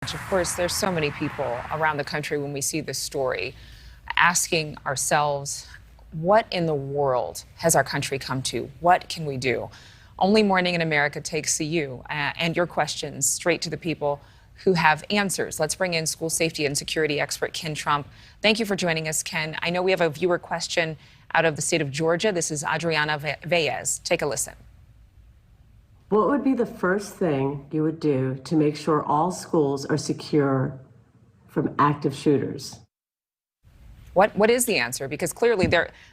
Of course, there's so many people around the country when we see this story asking ourselves, what in the world has our country come to? What can we do? Only Morning in America takes you and your questions straight to the people who have answers. Let's bring in school safety and security expert Ken Trump. Thank you for joining us, Ken. I know we have a viewer question out of the state of Georgia. This is Adrienne Bankert. Take a listen. What would be the first thing you would do to make sure all schools are secure from active shooters? What is the answer? Because clearly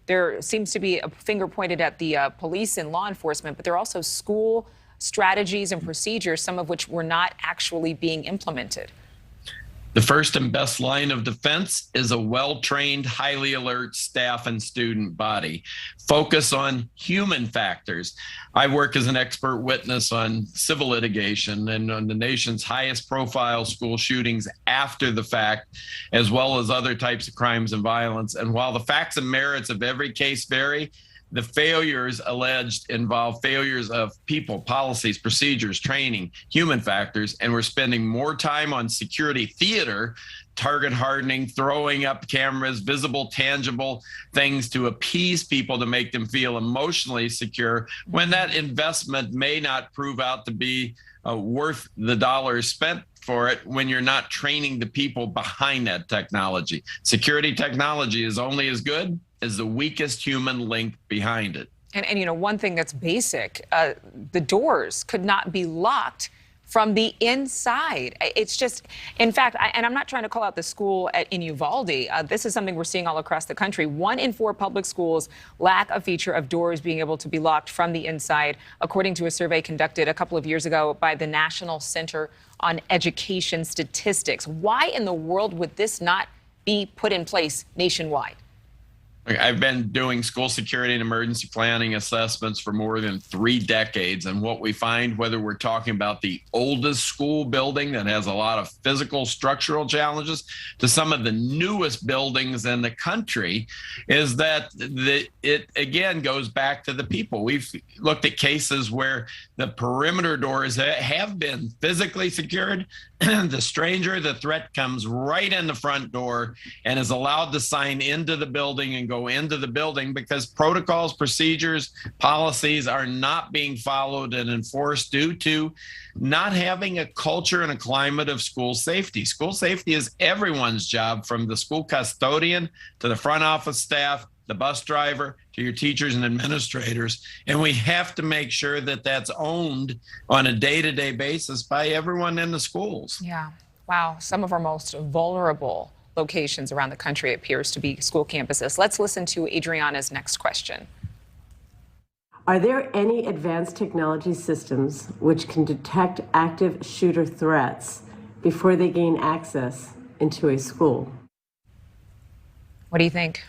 there seems to be a finger pointed at the police and law enforcement, but there are also school strategies and procedures, some of which were not actually being implemented. The first and best line of defense is a well-trained, highly alert staff and student body. Focus on human factors. I work as an expert witness on civil litigation and on the nation's highest profile school shootings after the fact, as well as other types of crimes and violence. And while the facts and merits of every case vary, the failures alleged involve failures of people, policies, procedures, training, human factors, and we're spending more time on security theater, target hardening, throwing up cameras, visible, tangible things to appease people to make them feel emotionally secure, when that investment may not prove out to be worth the dollars spent for it when you're not training the people behind that technology. Security technology is only as good as the weakest human link behind it. And you know, one thing that's basic, the doors could not be locked from the inside. It's just, in fact, and I'm not trying to call out the school in Uvalde. This is something we're seeing all across the country. 1 in 4 public schools lack a feature of doors being able to be locked from the inside, according to a survey conducted a couple of years ago by the National Center on Education Statistics. Why in the world would this not be put in place nationwide? I've been doing school security and emergency planning assessments for more than 3 decades. And what we find, whether we're talking about the oldest school building that has a lot of physical structural challenges to some of the newest buildings in the country, is that it again goes back to the people. We've looked at cases where the perimeter doors have been physically secured. The stranger, the threat comes right in the front door and is allowed to sign into the building and go into the building because protocols, procedures, policies are not being followed and enforced due to not having a culture and a climate of school safety. School safety is everyone's job, from the school custodian to the front office staff, the bus driver, to your teachers and administrators. And we have to make sure that that's owned on a day-to-day basis by everyone in the schools. Yeah. Wow. Some of our most vulnerable locations around the country appears to be school campuses. Let's listen to Adriana's next question. Are there any advanced technology systems which can detect active shooter threats before they gain access into a school? What do you think?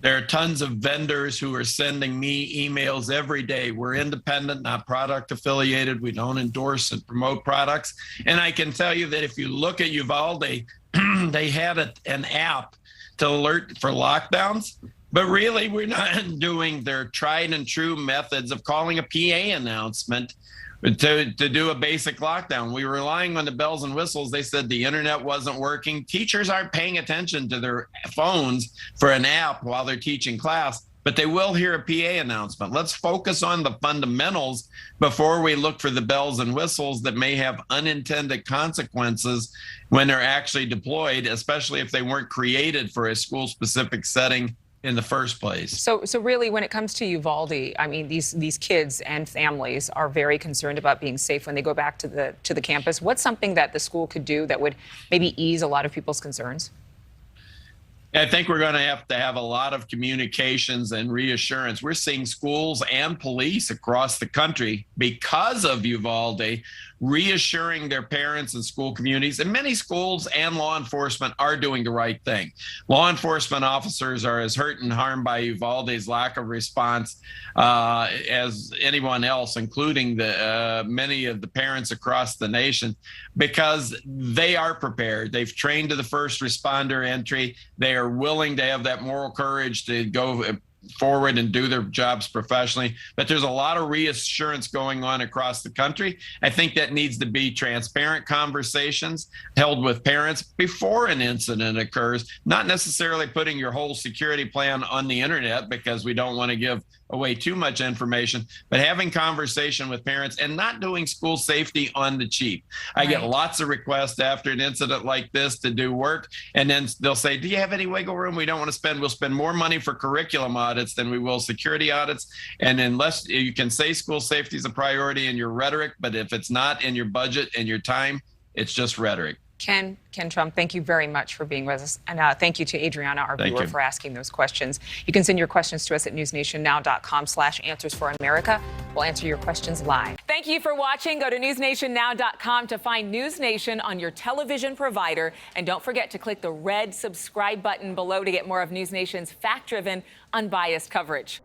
There are tons of vendors who are sending me emails every day. We're independent, not product affiliated. We don't endorse and promote products. And I can tell you that if you look at Uvalde, they had an app to alert for lockdowns. But really, we're not doing their tried and true methods of calling a PA announcement to do a basic lockdown. We were relying on the bells and whistles. They said the internet wasn't working. Teachers aren't paying attention to their phones for an app while they're teaching class, but they will hear a PA announcement. Let's focus on the fundamentals before we look for the bells and whistles that may have unintended consequences when they're actually deployed, especially if they weren't created for a school-specific setting in the first place. So really, when it comes to Uvalde, I mean, these kids and families are very concerned about being safe when they go back to the campus. What's something that the school could do that would maybe ease a lot of people's concerns? I think we're going to have a lot of communications and reassurance. We're seeing schools and police across the country, because of Uvalde, reassuring their parents and school communities. And many schools and law enforcement are doing the right thing. Law enforcement officers are as hurt and harmed by Uvalde's lack of response as anyone else, including many of the parents across the nation, because they are prepared. They've trained to the first responder entry. They are willing to have that moral courage to go forward and do their jobs professionally. But there's a lot of reassurance going on across the country. I think that needs to be transparent conversations held with parents before an incident occurs, not necessarily putting your whole security plan on the internet because we don't want to give away too much information, but having conversation with parents and not doing school safety on the cheap. I get lots of requests after an incident like this to do work, and then they'll say, do you have any wiggle room? We don't want to spend, we'll spend more money for curriculum audits than we will security audits. And unless you can say school safety is a priority in your rhetoric, but if it's not in your budget and your time, it's just rhetoric. Ken Trump, thank you very much for being with us. And thank you to Adriana, our viewer, for asking those questions. You can send your questions to us at newsnationnow.com/answers for America. We'll answer your questions live. Thank you for watching. Go to newsnationnow.com to find News Nation on your television provider. And don't forget to click the red subscribe button below to get more of News Nation's fact-driven, unbiased coverage.